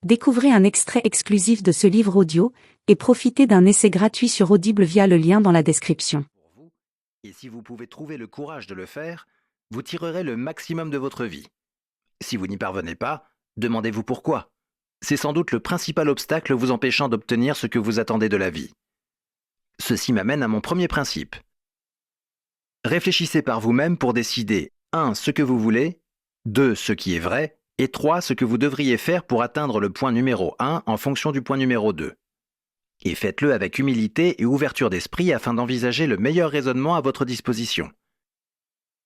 Découvrez un extrait exclusif de ce livre audio et profitez d'un essai gratuit sur Audible via le lien dans la description. Pour vous, et si vous pouvez trouver le courage de le faire, vous tirerez le maximum de votre vie. Si vous n'y parvenez pas, demandez-vous pourquoi. C'est sans doute le principal obstacle vous empêchant d'obtenir ce que vous attendez de la vie. Ceci m'amène à mon premier principe. Réfléchissez par vous-même pour décider 1. Ce que vous voulez, 2. Ce qui est vrai, et 3. Ce que vous devriez faire pour atteindre le point numéro 1 en fonction du point numéro 2. Et faites-le avec humilité et ouverture d'esprit afin d'envisager le meilleur raisonnement à votre disposition.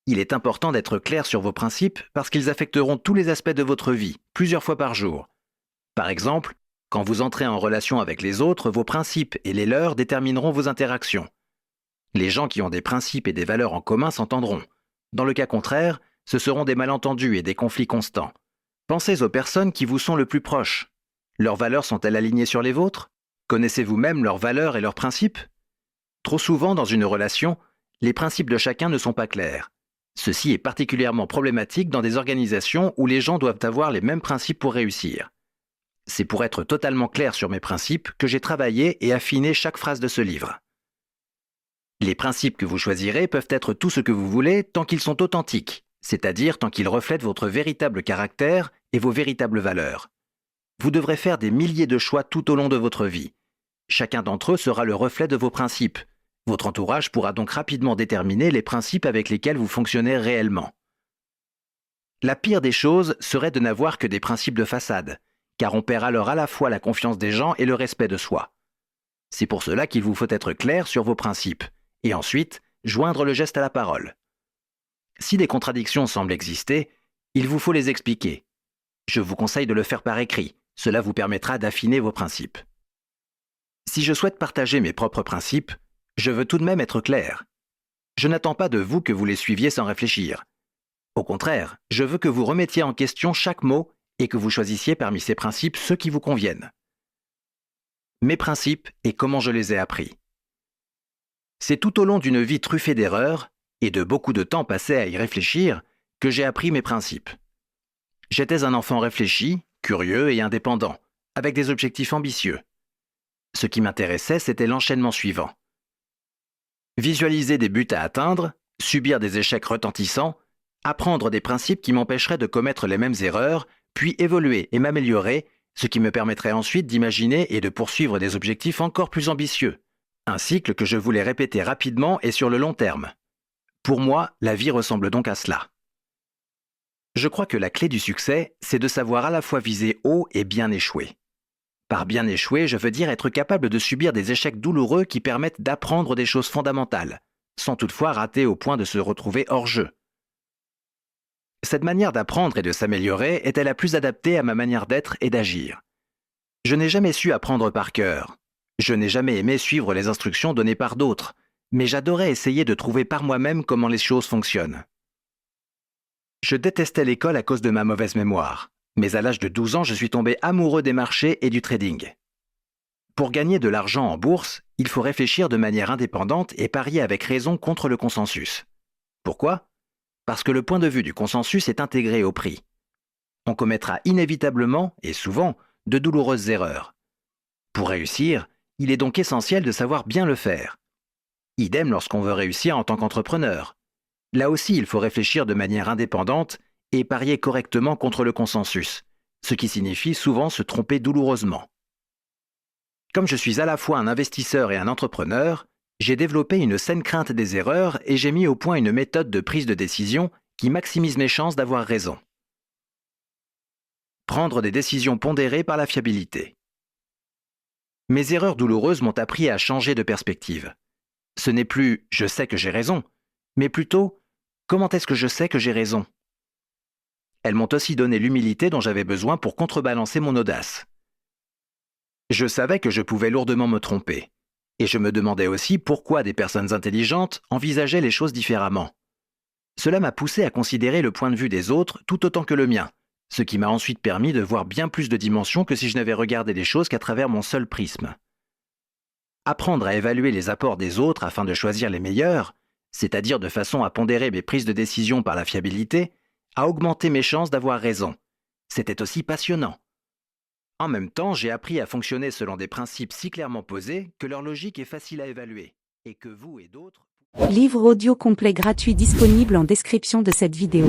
Il est important d'être clair sur vos principes parce qu'ils affecteront tous les aspects de votre vie, plusieurs fois par jour. Par exemple, quand vous entrez en relation avec les autres, vos principes et les leurs détermineront vos interactions. Les gens qui ont des principes et des valeurs en commun s'entendront. Dans le cas contraire, ce seront des malentendus et des conflits constants. Pensez aux personnes qui vous sont le plus proches. Leurs valeurs sont-elles alignées sur les vôtres ? Connaissez-vous même leurs valeurs et leurs principes ? Trop souvent, dans une relation, les principes de chacun ne sont pas clairs. Ceci est particulièrement problématique dans des organisations où les gens doivent avoir les mêmes principes pour réussir. C'est pour être totalement clair sur mes principes que j'ai travaillé et affiné chaque phrase de ce livre. Les principes que vous choisirez peuvent être tout ce que vous voulez tant qu'ils sont authentiques, c'est-à-dire tant qu'ils reflètent votre véritable caractère et vos véritables valeurs. Vous devrez faire des milliers de choix tout au long de votre vie. Chacun d'entre eux sera le reflet de vos principes. Votre entourage pourra donc rapidement déterminer les principes avec lesquels vous fonctionnez réellement. La pire des choses serait de n'avoir que des principes de façade, car on perd alors à la fois la confiance des gens et le respect de soi. C'est pour cela qu'il vous faut être clair sur vos principes, et ensuite joindre le geste à la parole. Si des contradictions semblent exister, il vous faut les expliquer. Je vous conseille de le faire par écrit, cela vous permettra d'affiner vos principes. Si je souhaite partager mes propres principes, je veux tout de même être clair. Je n'attends pas de vous que vous les suiviez sans réfléchir. Au contraire, je veux que vous remettiez en question chaque mot et que vous choisissiez parmi ces principes ceux qui vous conviennent. Mes principes et comment je les ai appris. C'est tout au long d'une vie truffée d'erreurs et de beaucoup de temps passé à y réfléchir que j'ai appris mes principes. J'étais un enfant réfléchi, curieux et indépendant, avec des objectifs ambitieux. Ce qui m'intéressait, c'était l'enchaînement suivant. Visualiser des buts à atteindre, subir des échecs retentissants, apprendre des principes qui m'empêcheraient de commettre les mêmes erreurs, puis évoluer et m'améliorer, ce qui me permettrait ensuite d'imaginer et de poursuivre des objectifs encore plus ambitieux. Un cycle que je voulais répéter rapidement et sur le long terme. Pour moi, la vie ressemble donc à cela. Je crois que la clé du succès, c'est de savoir à la fois viser haut et bien échouer. Par bien échouer, je veux dire être capable de subir des échecs douloureux qui permettent d'apprendre des choses fondamentales, sans toutefois rater au point de se retrouver hors jeu. Cette manière d'apprendre et de s'améliorer était la plus adaptée à ma manière d'être et d'agir. Je n'ai jamais su apprendre par cœur. Je n'ai jamais aimé suivre les instructions données par d'autres, mais j'adorais essayer de trouver par moi-même comment les choses fonctionnent. Je détestais l'école à cause de ma mauvaise mémoire, mais à l'âge de 12 ans, je suis tombé amoureux des marchés et du trading. Pour gagner de l'argent en bourse, il faut réfléchir de manière indépendante et parier avec raison contre le consensus. Pourquoi ? Parce que le point de vue du consensus est intégré au prix. On commettra inévitablement, et souvent, de douloureuses erreurs. Pour réussir, il est donc essentiel de savoir bien le faire. Idem lorsqu'on veut réussir en tant qu'entrepreneur. Là aussi, il faut réfléchir de manière indépendante et parier correctement contre le consensus, ce qui signifie souvent se tromper douloureusement. Comme je suis à la fois un investisseur et un entrepreneur, j'ai développé une saine crainte des erreurs et j'ai mis au point une méthode de prise de décision qui maximise mes chances d'avoir raison. Prendre des décisions pondérées par la fiabilité. Mes erreurs douloureuses m'ont appris à changer de perspective. Ce n'est plus « je sais que j'ai raison », mais plutôt « comment est-ce que je sais que j'ai raison ?» Elles m'ont aussi donné l'humilité dont j'avais besoin pour contrebalancer mon audace. Je savais que je pouvais lourdement me tromper, et je me demandais aussi pourquoi des personnes intelligentes envisageaient les choses différemment. Cela m'a poussé à considérer le point de vue des autres tout autant que le mien, ce qui m'a ensuite permis de voir bien plus de dimensions que si je n'avais regardé les choses qu'à travers mon seul prisme. Apprendre à évaluer les apports des autres afin de choisir les meilleurs, c'est-à-dire de façon à pondérer mes prises de décision par la fiabilité, a augmenté mes chances d'avoir raison. C'était aussi passionnant. En même temps, j'ai appris à fonctionner selon des principes si clairement posés que leur logique est facile à évaluer, et que vous et d'autres... Livre audio complet gratuit disponible en description de cette vidéo.